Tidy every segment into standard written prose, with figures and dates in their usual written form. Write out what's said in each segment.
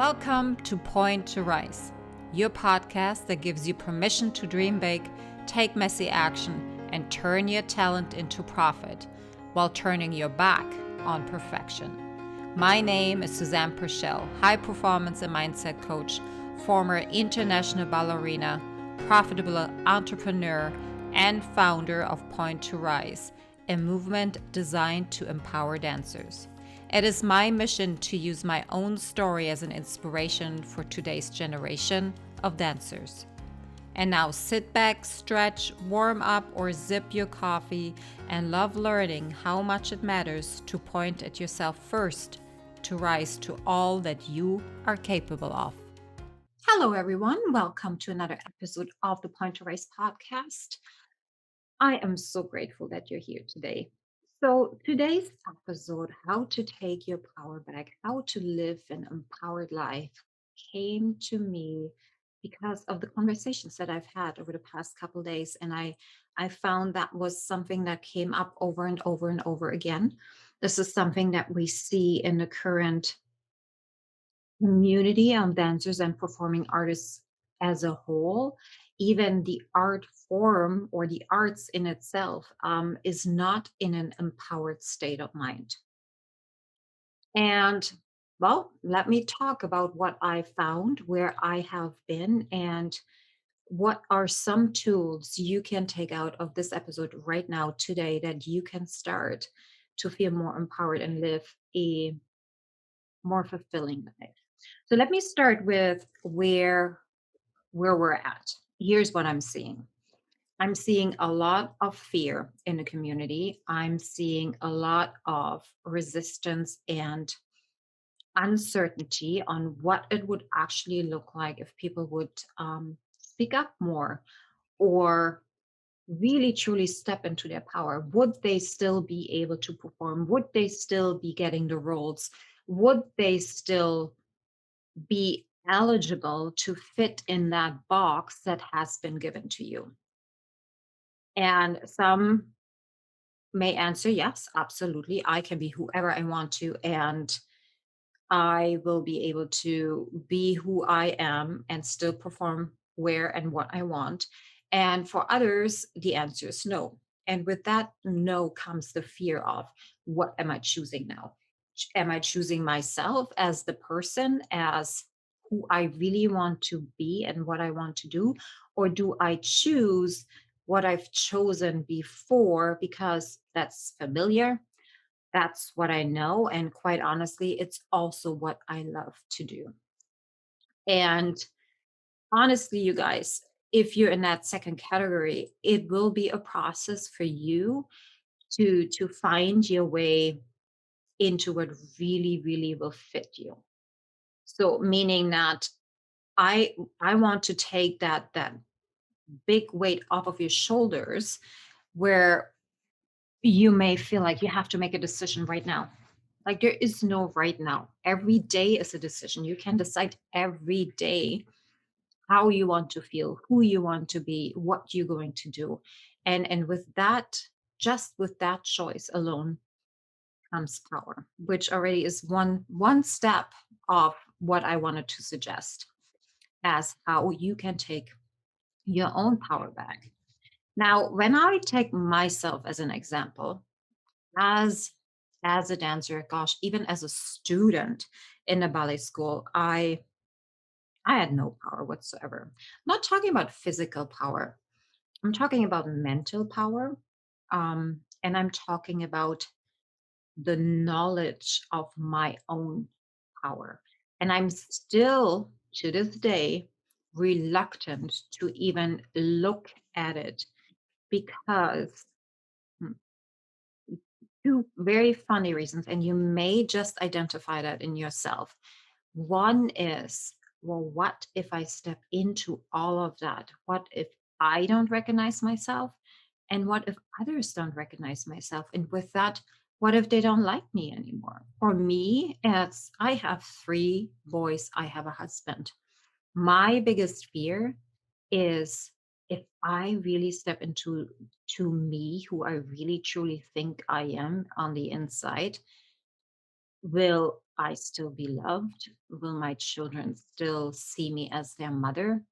Welcome to Point to Rise, your podcast that gives you permission to dream big, take messy action, and turn your talent into profit while turning your back on perfection. My name is Susanne, high performance and mindset coach, former international ballerina, profitable entrepreneur, and founder of Point to Rise, a movement designed to empower dancers. It is my mission to use my own story as an inspiration for today's generation of dancers. And now sit back, stretch, warm up, or zip your coffee and love learning how much it matters to point at yourself first to rise to all that you are capable of. Hello, everyone. Welcome to another episode of the Point to Rise podcast. I am so grateful that you're here today. So, today's episode, how to take your power back, how to live an empowered life, came to me because of the conversations that I've had over the past couple of days. And I found that was something that came up over and over and over again. This is something that we see in the current community of dancers and performing artists as a whole. Even the art form or the arts in itself is not in an empowered state of mind. And well, let me talk about what I found, where I have been, and what are some tools you can take out of this episode right now, today, that you can start to feel more empowered and live a more fulfilling life. So let me start with where we're at. Here's what I'm seeing. I'm seeing a lot of fear in the community. I'm seeing a lot of resistance and uncertainty on what it would actually look like if people would speak up more or really truly step into their power. Would they still be able to perform? Would they still be getting the roles? Would they still be eligible to fit in that box that has been given to you? And some may answer, yes, absolutely. I can be whoever I want to, and I will be able to be who I am and still perform where and what I want. And for others, the answer is no. And with that no comes the fear of, what am I choosing now? Am I choosing myself as the person, as who I really want to be and what I want to do? Or do I choose what I've chosen before because that's familiar? That's what I know. And quite honestly, it's also what I love to do. And honestly, you guys, if you're in that second category, it will be a process for you to find your way into what really, really will fit you. So meaning that I want to take that big weight off of your shoulders, where you may feel like you have to make a decision right now. Like, there is no right now. Every day is a decision. You can decide every day how you want to feel, who you want to be, what you're going to do. And with that, just with that choice alone comes power, which already is one step of what I wanted to suggest as how you can take your own power back. Now, when I take myself as an example, as a dancer, gosh, even as a student in a ballet school, I had no power whatsoever. I'm not talking about physical power. I'm talking about mental power. And I'm talking about the knowledge of my own power. And I'm still, to this day, reluctant to even look at it because hmm, two very funny reasons, and you may just identify that in yourself. One is, well, what if I step into all of that? What if I don't recognize myself? And what if others don't recognize myself? And with that, what if they don't like me anymore? For me, it's I have three boys, I have a husband. My biggest fear is, if I really step into me, who I really truly think I am on the inside, will I still be loved? Will my children still see me as their mother?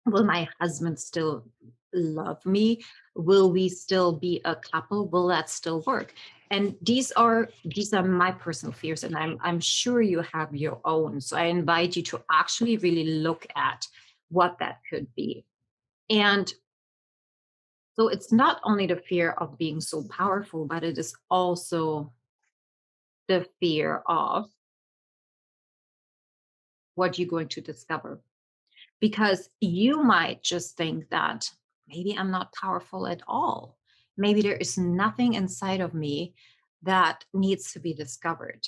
Will my husband still love me? Will we still be a couple? Will that still work? And these are my personal fears, and I'm sure you have your own. So I invite you to actually really look at what that could be. And so it's not only the fear of being so powerful, but it is also the fear of what you're going to discover. Because you might just think that maybe I'm not powerful at all. Maybe there is nothing inside of me that needs to be discovered.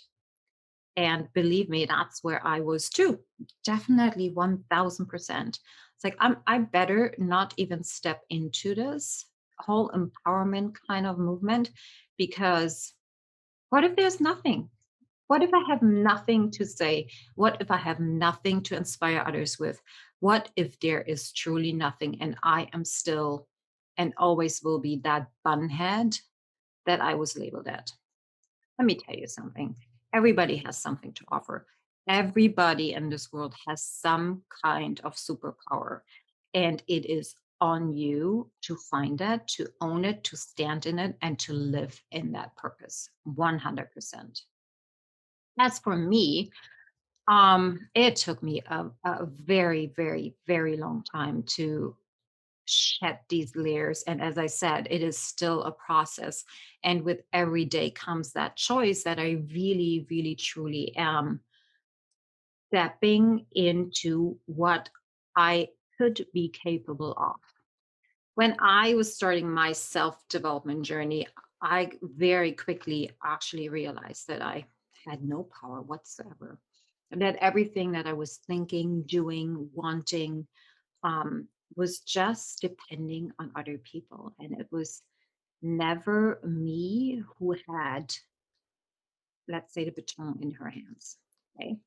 And believe me, that's where I was too. Definitely 1000%. It's like I better not even step into this whole empowerment kind of movement, because what if there's nothing? What if I have nothing to say? What if I have nothing to inspire others with? What if there is truly nothing and I am still and always will be that bunhead that I was labeled at? Let me tell you something. Everybody has something to offer. Everybody in this world has some kind of superpower. And it is on you to find that, to own it, to stand in it, and to live in that purpose 100%. As for me, it took me a very, very, very long time to shed these layers. And as I said, it is still a process. And with every day comes that choice that I really, really, truly am stepping into what I could be capable of. When I was starting my self development journey, I very quickly actually realized that I had no power whatsoever. And that everything that I was thinking, doing, wanting, um, was just depending on other people. And it was never me who had, let's say, the baton in her hands. Okay.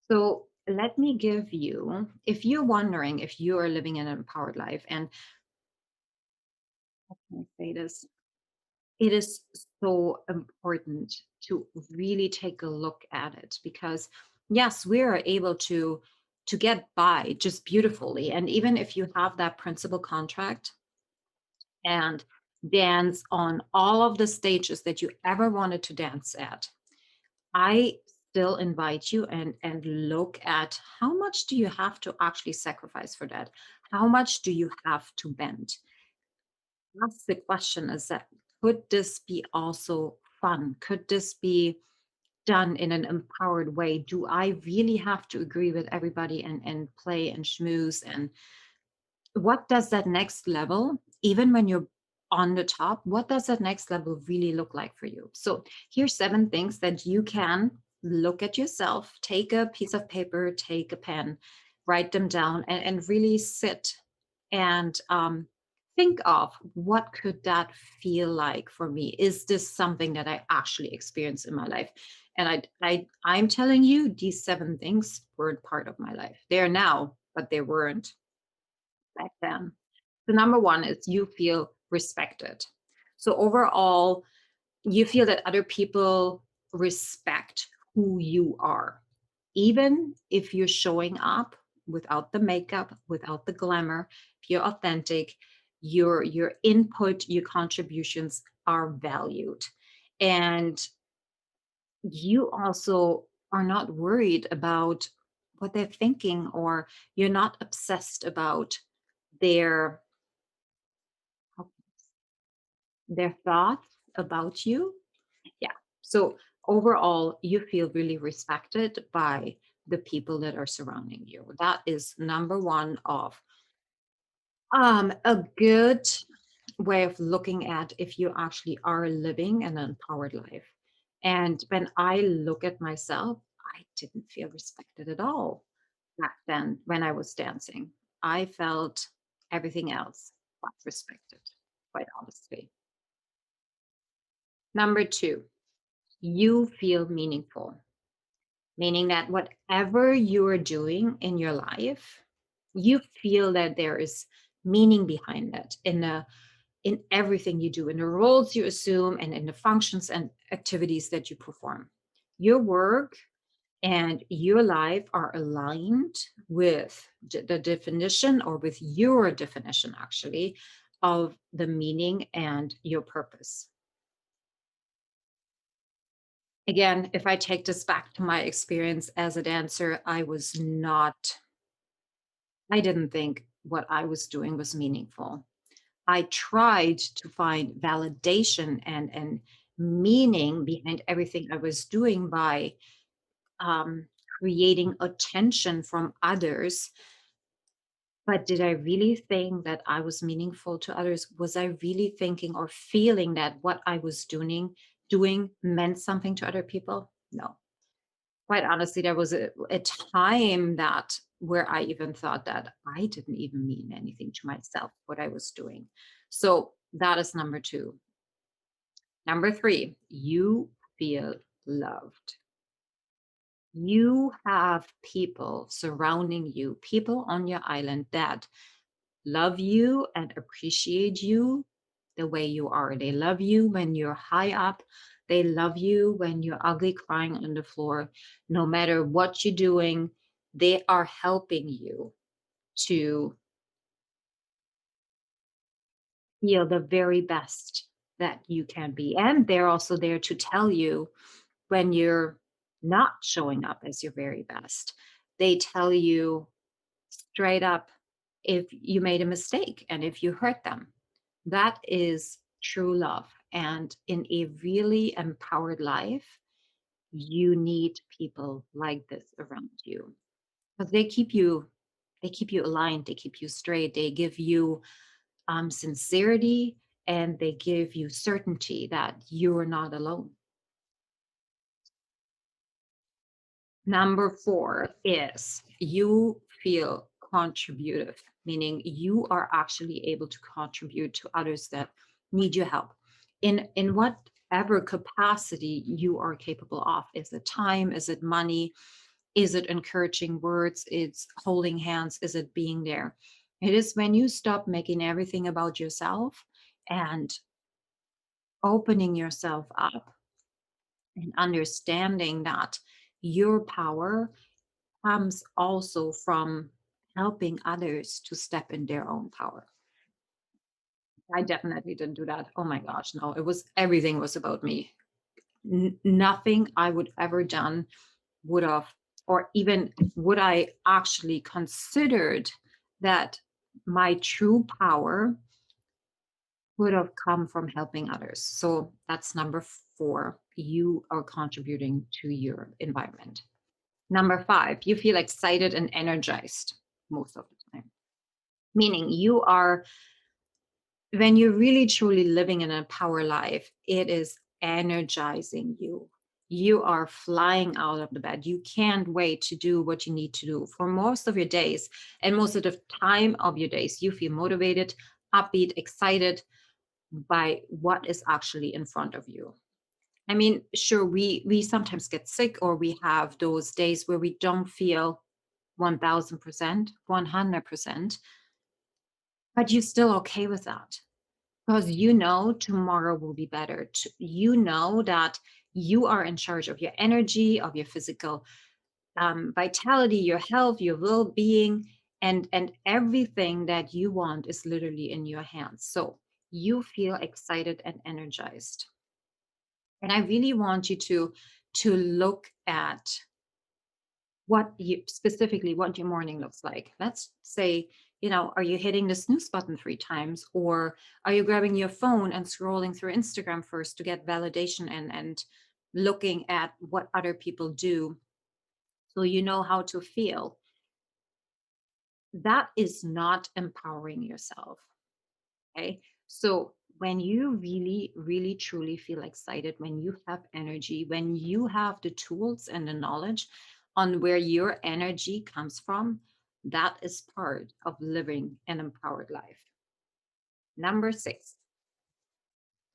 So let me give you, if you're wondering if you are living an empowered life, and how can I say this? It is so important to really take a look at it, because yes, we are able to get by just beautifully. And even if you have that principal contract and dance on all of the stages that you ever wanted to dance at, I still invite you and look at how much do you have to actually sacrifice for that? How much do you have to bend? That's the question, is that could this be also fun? Could this be done in an empowered way? Do I really have to agree with everybody and play and schmooze? And what does that next level, even when you're on the top, what does that next level really look like for you? So here's 7 things that you can look at yourself, take a piece of paper, take a pen, write them down, and really sit and think of what could that feel like for me. Is this something that I actually experience in my life? And I'm telling you, these 7 things weren't part of my life. They're now, but they weren't back then. The number one is you feel respected. So overall, you feel that other people respect who you are, even if you're showing up without the makeup, without the glamour. If you're authentic, your input, your contributions are valued. And you also are not worried about what they're thinking, or you're not obsessed about their their thoughts about you. Yeah. So overall, you feel really respected by the people that are surrounding you. That is number one of a good way of looking at if you actually are living an empowered life. And when I look at myself, I didn't feel respected at all back then when I was dancing. I felt everything else but respected, quite honestly. Number two, you feel meaningful, meaning that whatever you are doing in your life, you feel that there is meaning behind it in everything you do, in the roles you assume, and in the functions and activities that you perform. Your work and your life are aligned with the definition, or with your definition actually, of the meaning and your purpose. Again, if I take this back to my experience as a dancer, I didn't think what I was doing was meaningful. I tried to find validation and meaning behind everything I was doing by um, creating attention from others. But did I really think that I was meaningful to others? Was I really thinking or feeling that what I was doing meant something to other people? No. Quite honestly, there was a time that where I even thought that I didn't even mean anything to myself, what I was doing. So that is number two. Number three, you feel loved. You have people surrounding you, people on your island that love you and appreciate you the way you are. They love you when you're high up. They love you when you're ugly crying on the floor. No matter what you're doing, they are helping you to feel the very best that you can be. And they're also there to tell you when you're not showing up as your very best. They tell you straight up if you made a mistake and if you hurt them. That is true love. And in a really empowered life, you need people like this around you, because they keep you aligned, they keep you straight, they give you sincerity, and they give you certainty that you are not alone. Number four is you feel contributive, meaning you are actually able to contribute to others that need your help in whatever capacity you are capable of. Is it time? Is it money? Is it encouraging words? It's holding hands? Is it being there? It is when you stop making everything about yourself and opening yourself up and understanding that your power comes also from helping others to step in their own power. I definitely didn't do that. Oh my gosh, no. It was everything was about me. Nothing I would ever done would have, or even would I actually considered that my true power would have come from helping others. So that's number four. You are contributing to your environment. Number five, you feel excited and energized most of the time, meaning you are, when you're really truly living in a power life, it is energizing you. You are flying out of the bed. You can't wait to do what you need to do for most of your days. And most of the time of your days, you feel motivated, upbeat, excited by what is actually in front of you. I mean, sure, we sometimes get sick, or we have those days where we don't feel 1000%, 100%, but you're still okay with that, because you know tomorrow will be better. You know that you are in charge of your energy, of your physical vitality, your health, your well-being, and everything that you want is literally in your hands. So you feel excited and energized. And I really want you to look at what you specifically what your morning looks like. Let's say, are you hitting the snooze button 3 times, or are you grabbing your phone and scrolling through Instagram first to get validation and looking at what other people do so you know how to feel? That is not empowering yourself. Okay. So when you really, really, truly feel excited, when you have energy, when you have the tools and the knowledge on where your energy comes from, that is part of living an empowered life. Number six,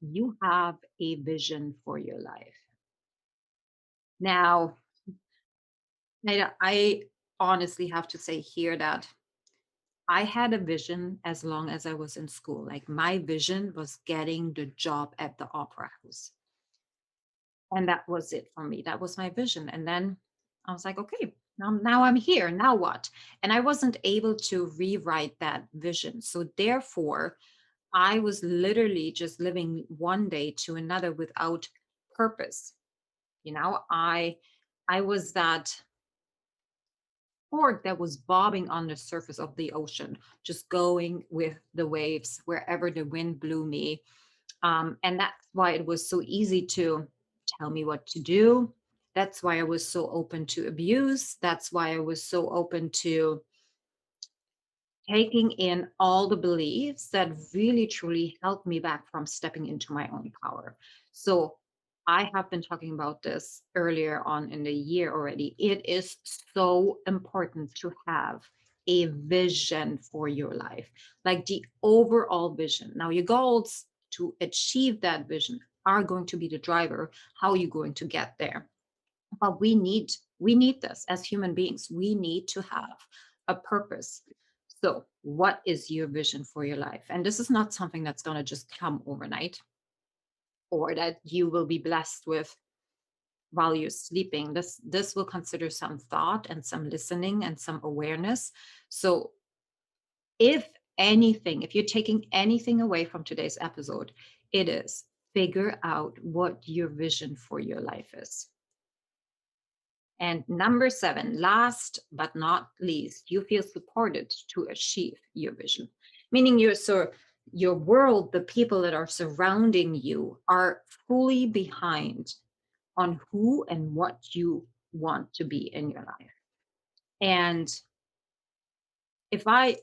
you have a vision for your life. Now, I honestly have to say here that I had a vision as long as I was in school. Like, my vision was getting the job at the opera house. And that was it for me. That was my vision. And then I was like, okay, now I'm here. Now what? And I wasn't able to rewrite that vision. So therefore, I was literally just living one day to another without purpose. I was that cork that was bobbing on the surface of the ocean, just going with the waves wherever the wind blew me. And that's why it was so easy to tell me what to do. That's why I was so open to abuse. That's why I was so open to taking in all the beliefs that really truly helped me back from stepping into my own power. So I have been talking about this earlier on in the year already. It is so important to have a vision for your life, like the overall vision. Now, your goals to achieve that vision are going to be the driver. How are you going to get there? But we need this as human beings. We need to have a purpose. So what is your vision for your life? And this is not something that's going to just come overnight, or that you will be blessed with while you're sleeping. This will consider some thought and some listening and some awareness. So if anything, if you're taking anything away from today's episode, it is figure out what your vision for your life is. And number seven, last but not least, you feel supported to achieve your vision, meaning your world, the people that are surrounding you are fully behind on who and what you want to be in your life. And if I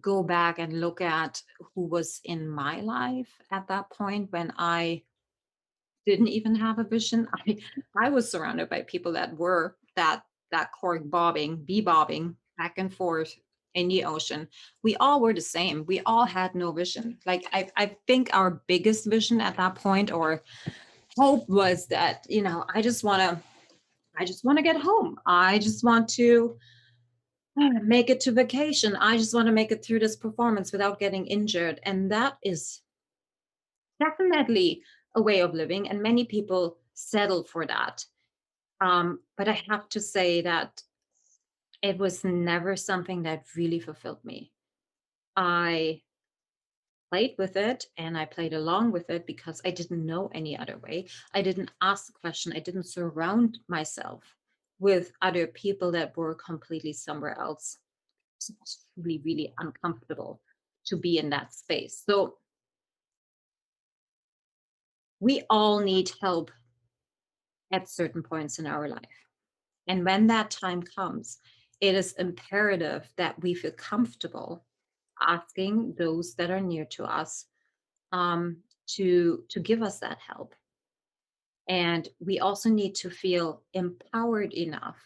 go back and look at who was in my life at that point when I didn't even have a vision. I was surrounded by people that were that cork bobbing, be bobbing back and forth in the ocean. We all were the same. We all had no vision. Like I think our biggest vision at that point or hope was that, I just want to get home. I just want to make it to vacation. I just want to make it through this performance without getting injured. And that is definitely a way of living. And many people settle for that. But I have to say that it was never something that really fulfilled me. I played with it and I played along with it because I didn't know any other way. I didn't ask the question. I didn't surround myself with other people that were completely somewhere else. So it was really, really uncomfortable to be in that space. So we all need help at certain points in our life. And when that time comes, it is imperative that we feel comfortable asking those that are near to us to give us that help. And we also need to feel empowered enough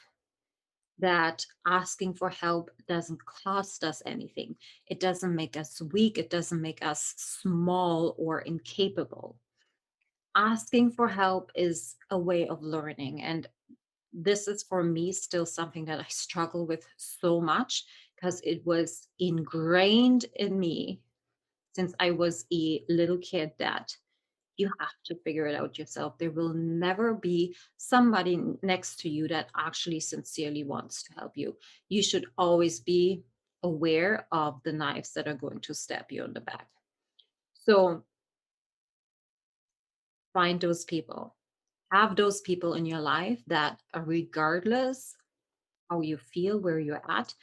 that asking for help doesn't cost us anything. It doesn't make us weak. It doesn't make us small or incapable. Asking for help is a way of learning. And this is for me still something that I struggle with so much because it was ingrained in me since I was a little kid that you have to figure it out yourself. There will never be somebody next to you that actually sincerely wants to help you. You should always be aware of the knives that are going to stab you in the back. So find those people. Have those people in your life that, regardless how you feel, where you're at,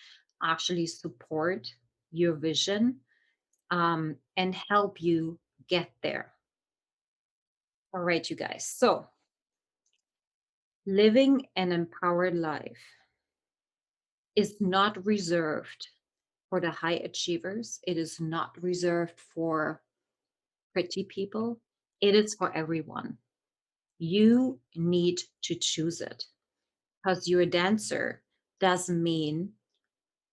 actually support your vision and help you get there. All right, you guys. So, living an empowered life is not reserved for the high achievers, it is not reserved for pretty people, it is for everyone. You need to choose it because you're a dancer doesn't mean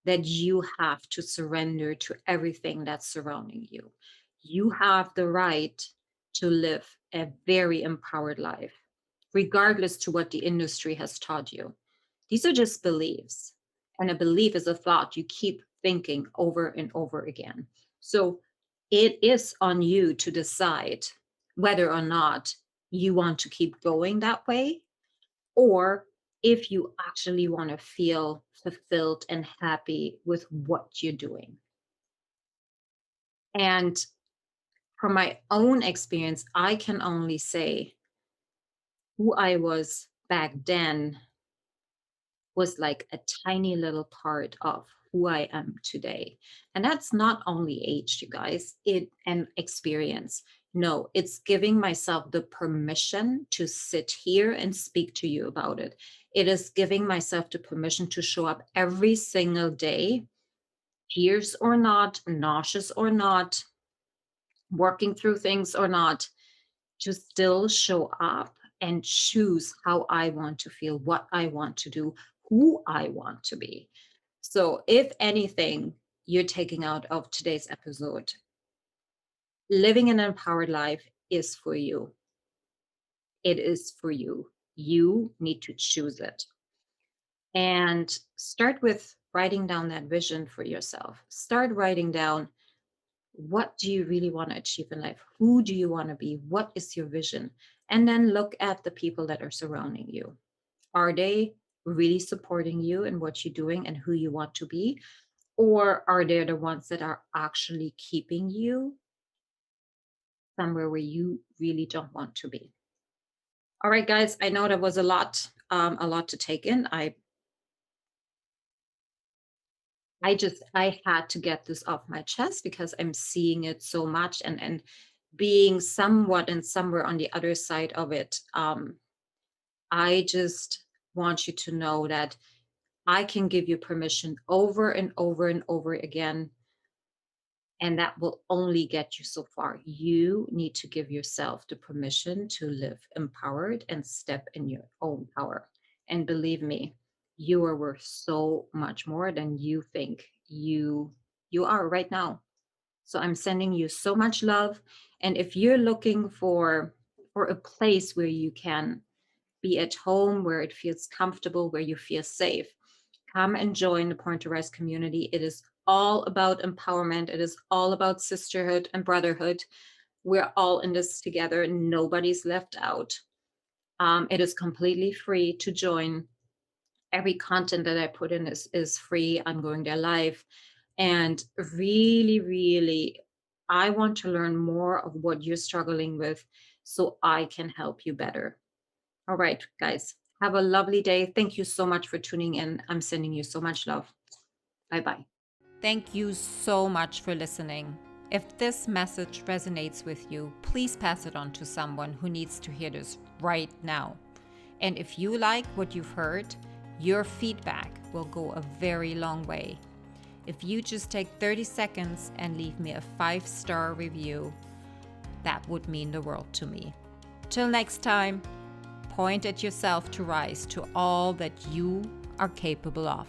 that you have to surrender to everything that's surrounding you. You have the right to live a very empowered life, regardless to what the industry has taught you. These are just beliefs. And a belief is a thought you keep thinking over and over again. So it is on you to decide whether or not you want to keep going that way or if you actually want to feel fulfilled and happy with what you're doing. And from my own experience, I can only say who I was back then was like a tiny little part of who I am today. And that's not only age, you guys, it and experience. No, it's giving myself the permission to sit here and speak to you about it. It is giving myself the permission to show up every single day, tears or not, nauseous or not, working through things or not, to still show up and choose how I want to feel, what I want to do, who I want to be. So, if anything you're taking out of today's episode, living an empowered life is for you. It is for you. You need to choose it. And start with writing down that vision for yourself. Start writing down, what do you really want to achieve in life? Who do you want to be? What is your vision? And then look at the people that are surrounding you. Are they really supporting you in what you're doing and who you want to be? Or are they the ones that are actually keeping you somewhere where you really don't want to be? All right, guys, I know that was a lot to take in. I had to get this off my chest because I'm seeing it so much, and being somewhat and somewhere on the other side of it. I just want you to know that I can give you permission over and over and over again, and that will only get you so far. You need to give yourself the permission to live empowered and step in your own power. And believe me, you are worth so much more than you think you are right now. So I'm sending you so much love. And if you're looking for a place where you can be at home, where it feels comfortable, where you feel safe, come and join the Point to Rise community. It is all about empowerment. It is all about sisterhood and brotherhood. We're all in this together. Nobody's left out. It is completely free to join. Every content that I put in is free. I'm going there live. And really, really, I want to learn more of what you're struggling with so I can help you better. All right, guys, have a lovely day. Thank you so much for tuning in. I'm sending you so much love. Bye bye. Thank you so much for listening. If this message resonates with you, please pass it on to someone who needs to hear this right now. And if you like what you've heard, your feedback will go a very long way. If you just take 30 seconds and leave me a 5-star review, that would mean the world to me. Till next time, point at yourself to rise to all that you are capable of.